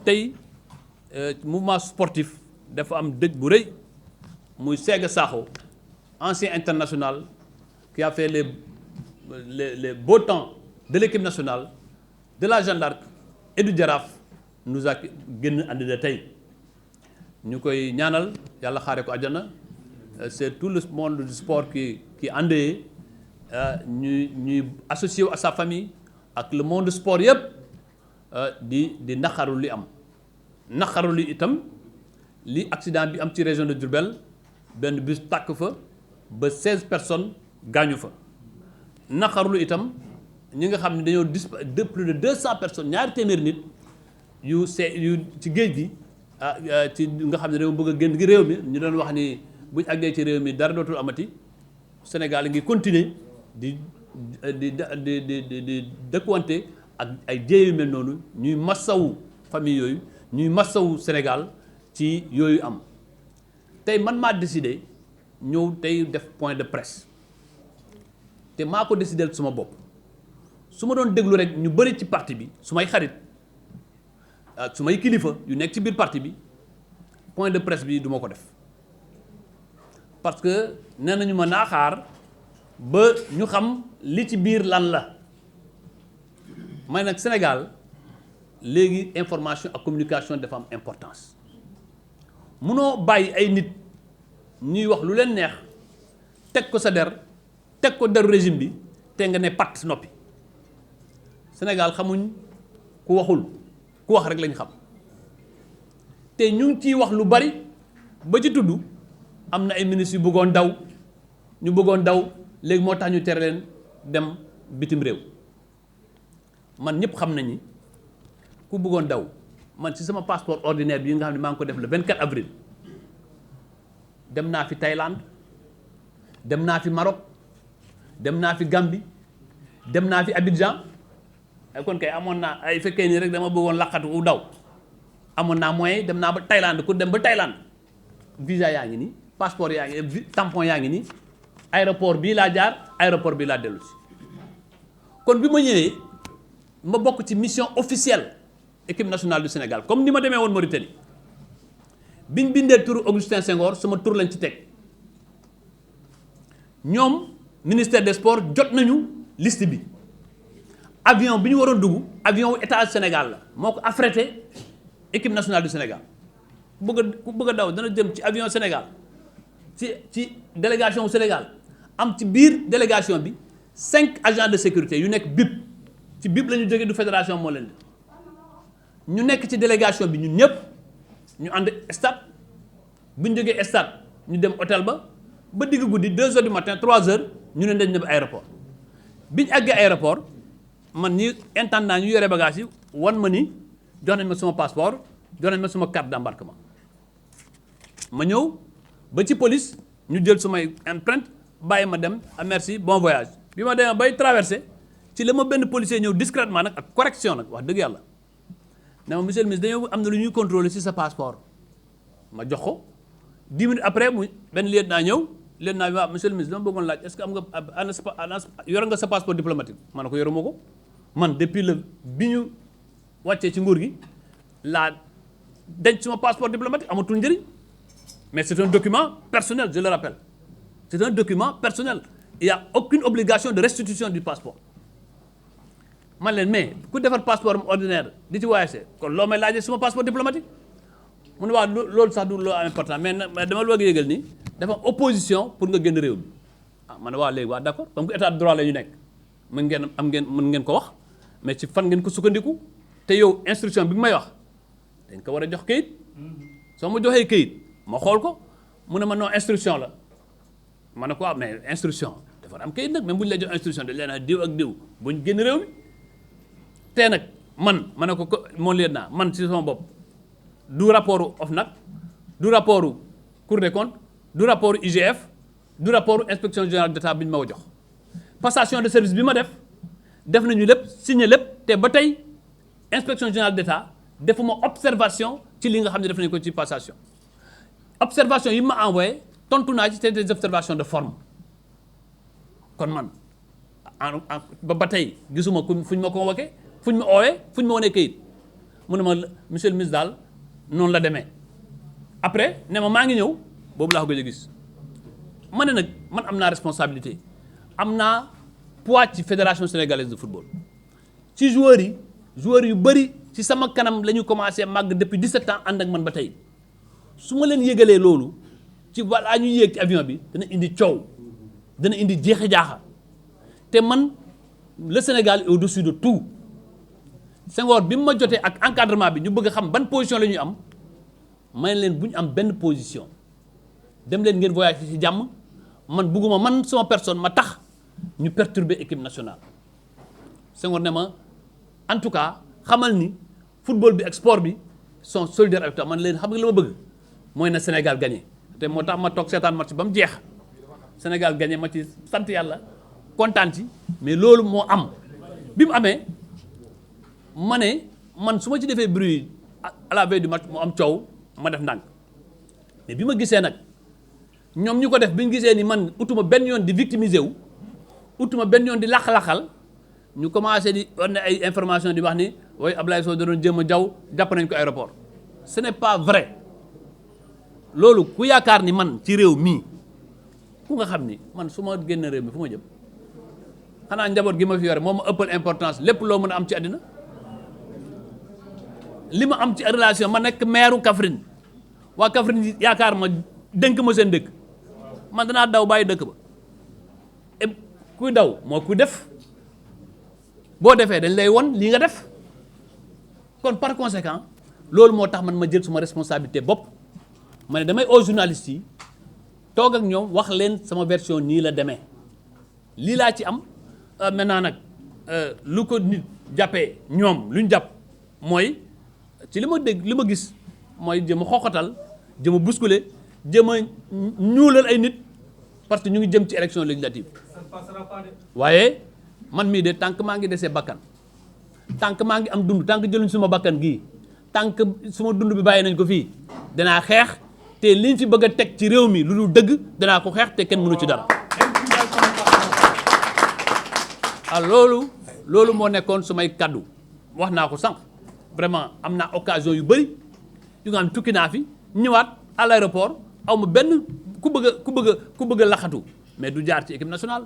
tey mouvement sportif dafa am dëj bu rëy muy Séga Sakho ancien international qui a fait les beaux temps de l'équipe nationale de la Jeanne d'Arc et du Jaraaf nous a génn àddina tey ñu koy ñaanal yàlla xaare ko àjjana. C'est tout le monde du sport qui àndee ñuy associé à sa famille ak le monde sport yëpp di naqaru li am naqaru li itam li accident bi am ci région de Diourbel benn bus tàkk fa ba 16 personnes gaañu fa naqaru li itam ñi nga xam ne dañoo de plus de 200 personnes ñaari téeméeri nit yu ci géej gi ci nga xam ne dañoo bëgg a génn gi réew mi ñu doon wax ni buñ àggee ci réew mi dara dootul amati Sénégal ngi continuer di dëkkuwante ak ay jéey yu mel noonu ñuy massawu famille yooyu ñuy massawu Sénégal ci yooyu am tey man maa décidé ñëw tey def point de presse te maa ko décidé suma bopp su ma doon déglu rek ñu bëri ci parti bi su may xarit ak su may kilifa yu nekk ci biir parti bi point de presse bi du ma ko def parce que nee nañu ma naa xaar ba ñu xam li ci biir lan la may nag Sénégal léegi information ak communication dafa am importance munoo bàyyi ay nit ñuy wax lu leen neex teg ko sa der teg ko deru régime bi te nga ne pat noppi Sénégal xamuñ ku waxul ku wax rek lañ xam te ñu ngi ciy wax lu bari ba ci tudd am na ay ministres yu bëggoon daw léegi moo tax ñu tere leen dem bitim réew man ñëpp xam nañu ku bëggoon daw man ci sama passeport ordinaire bi nga xam ne maa ngi ko def le 24 avril dem naa fi Thaïlande dem naa fi Maroc dem naa fi Gambie dem naa fi Abidjan ay kon kay amoon naa ay fekkee nii rek dama bëggoon laqatu u daw amoon naa moyen dem naa ba Thaïlande ku dem ba Thaïlande visa yaa ngi nii passeport yaa ngi tampon yaa ngi nii aéroport bii laa jaar aéroport bii laa dellu si kon bi ma ñëwee ma bokk ci mission officielle équipe nationale du Sénégal comme ni ma demee woon Mauritanie biñ bindee turu Augustin Senghor sama tur lañ ci teg ñoom ministère des sports jot nañu liste bi avion bi ñu waroon dugg avion wu état Sénégal la moo ko affrété équipe nationale du Sénégal ku bëgg a daw dana jëm ci avion Sénégal ci délégation Sénégal am ci biir délégation bi 5 agents de sécurité yu nekk BIP ci BIP la ñu jógee du fédération moo leen di ñu nekk ci délégation bi ñun ñëpp ñu ànd stade bu ñu jógee stade ñu dem hôtel ba digg guddi 2 heures du matin 3 heures ñu ne dañ dem aéroport bi ñu àggee aéroport man ñi intendant ñu yore bagage yi wan ma ni jox nañ ma sama passeport jox nañ ma sama carte d'embarquement ma ñëw ba ci police ñu jël sumay empreinte bàyyi ma dem merci bon voyage bi ma demee bay traversé ci la ma benn policier ñëw discrètement nag ak correction nag wax dëgg yàlla ne ma monsieur le ministre dañoo am na lu ñuy contrôler ci sa passeport ma jox ko 10 minutes après mu benn lieutenant ñëw lieutenant bi waaw monsieur le ministre dama bëggoon laaj est-ce que am nga yor nga sa passeport diplomatique ma ne ko yoruma ko man depuis bi ñu wàccee ci nguur gi laa denc suma passeport diplomatique amatul njëriñ mais c'est un document personnel je le rappelle c'est un document personnel il y a aucune obligation de restitution du passeport man leen mais ku defar passeport am ordinaire di ci voyager kon loo may laajee suma passeport diplomatique mu ne waaw loolu sax du loo am important mais dama la bëgg yëgal ni dafa opposition pour nga génn réew mi ma ne waaw léegi waaw d'accord comme que état de droit la ñu nekk mën ngeen ko wax mais ci fan ngeen ko sukkandiku te yow instruction bi may wax dañ ko war a jox kayit soo ma joxee kayit ma xool ko mu ne ma non instruction la ma ne ko waaw mais instruction dafa am kayit nag même bu ñu la jox instruction de leen diw ak diw bu ñu génn réew mi te nag ma ne ko mon lieutenant man ci sama bopp du rapport OFNAC du rapport Cour des comptes du rapport IGF du rapport inspection générale d'État bi ñu ma ko jox passation de service bi ma def nañu lépp signé lépp te ba tey inspection générale d'État defuma observation ci li nga xam ne def nañu ko ci passation observation yi ma envoyé tontu naa ci c'est des observations de forme kon man ba tey gisuma fu ñu ma convoqué fu ñu ma oowee fu ñu ma wanee kayit mu ne ma monsieur le ministre daal noonu la demee après ne ma maa ngi ñëw boobu laa ko gëj a gis ma ne nag man am naa responsabilité am naa poids ci fédération sénégalaise de football ci joueurs yu bëri ci sama kanam la ñu commencé màgg depuis 17 ans ànd ak man ba tey su ma leen yëgalee loolu ci balaa ñu yéeg ci avion bi dana indi coow dana indi jeexe jaaxa te man le Sénégal est au-dessus de tout Senghor bi mu ma jotee ak encadrement bi ñu bëgg a xam ban position la ñuy am may leen bu ñu am benn position dem leen ngeen voyage ci jàmm man bugguma man sama personne ma tax ñu perturber équipe nationale Senghor ne ma en tout cas xamal ni football bi ak sport bi sont solidaires avec toi man leen xam nga li ma bëgg mooy na Sénégal gagné te moo tax ma toog seetaan match ba mu jeex Sénégal gagné ma ci sant yàlla kontaan ci mais loolu moo am bi mu amee ma ne man su ma ci defee bruit à la veille du match mu am coow ma def ndànk mais bi ma gisee nag ñoom ñu ko def bi ñu gisee ni man utuma benn yoon di victimiser wu utuma benn yoon di lax-laxal ñu commencé di wane ay information di wax ni waaye Ablaye Sow da doon jéem a jaw jàpp nañ ko aéroport ce n'est pas vrai loolu ku yaakaar ni man ci réew mii ku nga xam ni man su ma génn réew mi fu ma jëm xanaa njaboot gi ma fi yore moo ma ëppal importance lépp loo mën a am ci àddina li ma am ci relation ma nekk maire Kaffrine waa Kaffrine yaakaar ma dénk ma seen dëkk man danaa daw bàyyi dëkk ba et kuy daw moo kuy def boo defee dañ lay won lii nga def kon par conséquent loolu moo tax man ma jël suma responsabilité bopp ma ne damay aux journalistes yi toog ak ñoom wax leen sama version nii la demee lii laa ci am maintenant nag lu ko nit jàppee ñoom lu ñu jàpp mooy ci li ma dégg li ma gis mooy jëm a xoxatal jëm a bousculer jëm a ñuulal ay nit parce que ñu ngi jëm ci élection législative waaye man mii de tant que maa ngi desee bakkan tant que maa ngi am dund tant que jëluñ suma bakkan gii tant que suma dund bi bàyyi nañ ko fii danaa xeex te liñ fi bëgg a teg ci réew mi lu dul dëgg danaa ko xeex te kenn mënu ci dara loolu moo nekkoon sumay kaddu wax naa ko sànq vraiment am naa occasion yu bëri yu nga xam ne tukki naa fi ñëwaat à l'aéroport aw ma benn ku bëgg a laxatu mais du jaar ci équipe nationale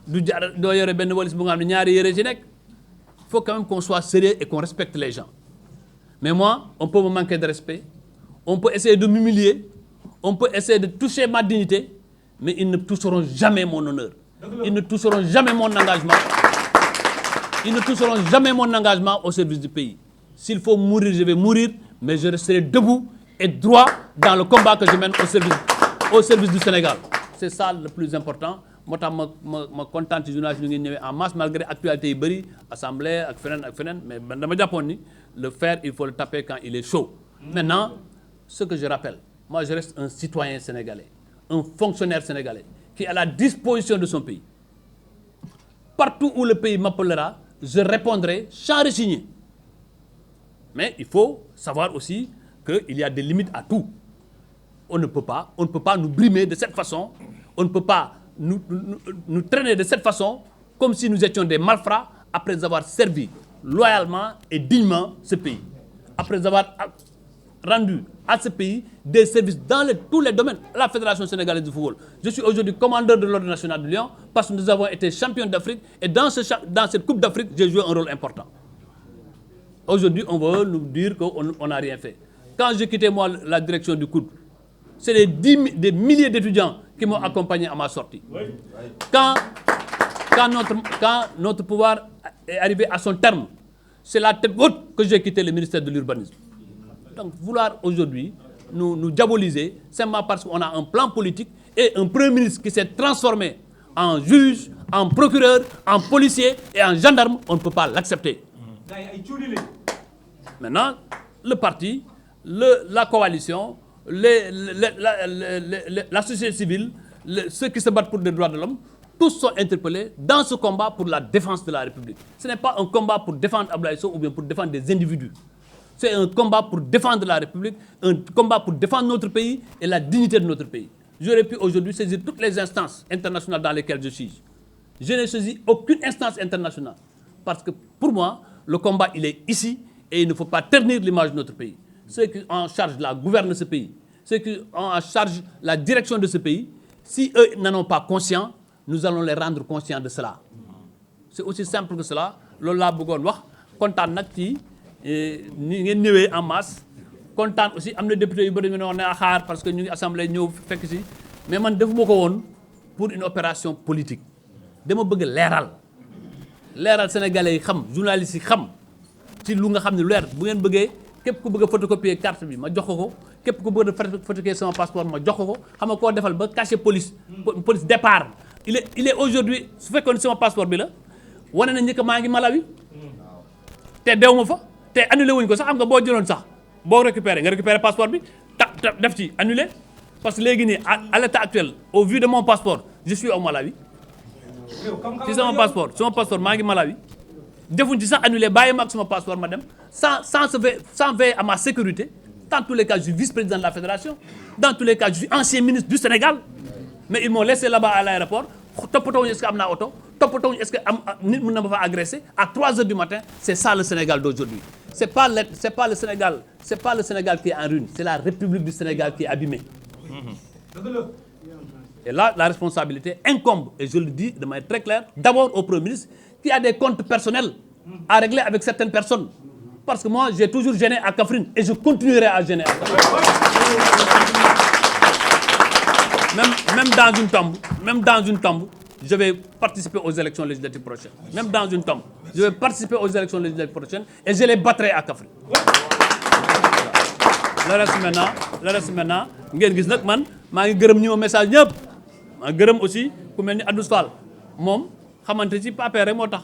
du jaar doo yore benn walis bu nga xam ne ñaari yére ci nekk il faut quand même qu'on soit sérieux et qu'on respecte les gens mais moi on peut me manquer de respect on peut essayer de m'humilier on peut essayer de toucher ma dignité mais ils ne toucheront jamais mon honneur ils ne toucheront jamais mon engagement ils ne toucheront jamais mon engagement au service du pays s'il faut mourir je vais mourir mais je resterai debout et droit dans le combat que je mène au service du Sénégal c'est ça le plus important moo tax ma kontaan ci journaliste ñu ngi ñëwee en masse malgré actualité yi bëri assemblée ak feneen mais man dama jàppoon ni le fer il faut le taper quand il est chaud maintenant ce que je rappelle moi je reste un citoyen sénégalais un fonctionnaire sénégalais qui est à la disposition de son pays partout où le pays m'appellera je répondrai sans rechigner mais il faut savoir aussi qu'il y a des limites à tout on ne peut pas nous brimer de cette façon on ne peut pas nous traîner de cette façon comme si nous étions des malfrats après avoir servi loyalement et dignement ce pays après avoir rendu à ce pays des services dans tous les domaines. La Fédération sénégalaise de football. Je suis aujourd'hui commandeur de l'Ordre national de Lion parce que nous avons été champions d'Afrique et dans cette Coupe d'Afrique, j'ai joué un rôle important. Aujourd'hui, on veut nous dire qu'on n'a rien fait. Quand j'ai quitté moi la direction du COUD, c'est des milliers d'étudiants qui m'ont accompagné à ma sortie. Quand notre pouvoir est arrivé à son terme, c'est la tête haute que j'ai quitté le ministère de l'Urbanisme. Donc vouloir aujourd'hui nous diaboliser simplement parce qu'on a un plan politique et un premier ministre qui s'est transformé en juge, en procureur, en policier et en gendarme, on ne peut pas l'accepter. Maintenant, le parti, la coalition, la société civile, ceux qui se battent pour les droits de l'homme, tous sont interpellés dans ce combat pour la défense de la République. Ce n'est pas un combat pour défendre Ablaye Sow ou bien pour défendre des individus. C'est un combat pour défendre la République, un combat pour défendre notre pays et la dignité de notre pays. J'aurais pu aujourd'hui saisir toutes les instances internationales dans lesquelles je suis. Je n'ai saisi aucune instance internationale. Parce que pour moi, le combat, il est ici Et il ne faut pas ternir l'image de notre pays. Ceux qui ont en charge la gouverne de ce pays, ceux qui ont en charge la direction de ce pays, si eux n'en ont pas conscience, nous allons les rendre conscients de cela. C'est aussi simple que cela. Loolu laa bëggoon wax kontaan nag ci ni ngeen ñëwee en masse kontaan aussi am na député yu bëri ñu ne woon ne xaar parce que ñu ngi assemblée ñëw fekk si mais man defuma ko woon pour une opération politique dama bëgg leeral sénégalais yi xam journalistes yi xam ci lu nga xam ne leer bu ngeen bëggee képp ku bëgg a photocopier carte bi ma jox ko képp ku bëgg a photocopier sama passeport ma jox ko xam nga koo defal ba cachet police départ il est aujourd'hui su fekkoon sama passeport bi la wane na ñi ko maa ngi Malawi te dew ma fa te annulé wuñ ko sax xam nga boo jëloon sax boo récupéré nga récupéré passeport bi def ci annulé parce que léegi nii à l'état actuel au vu de mon passeport je suis au Malawi ci sama passeport maa ngi Malawi defuñ ci sax annulé bàyyi ma ak sama passeport ma dem sans veiller à ma sécurité. Dans tous les cas je suis vice-président de la fédération dans tous les cas je suis ancien ministre du Sénégal mais ils m'ont laissé là-bas à l'aéroport toppatoo est-ce que am naa oto toppatoo est-ce que nit mën na ma fa agresser à 3 heures du matin. C'est ça le Sénégal d'aujourd'hui. C'est pas le Sénégal qui est en ruine, c'est la République du Sénégal qui est abîmée. Et là la responsabilité incombe, et je le dis de manière très claire, d'abord au Premier ministre qui a des comptes personnels à régler avec certaines personnes. Parce que moi j'ai toujours gêné à Kaffrine et je continuerai à gêner à Kaffrine. Même dans une tombe, je vais participer aux élections législatives prochaines. Même dans une tombe, je vais participer aux élections législatives prochaines et je les battrai à Kaffrine. Le reste maintenant ngeen gis nag man maa ngi gërëm ñi ma message ñëpp maa ngi gërëm aussi ku mel ni Adou Fall moom xamante ci papier rek moo tax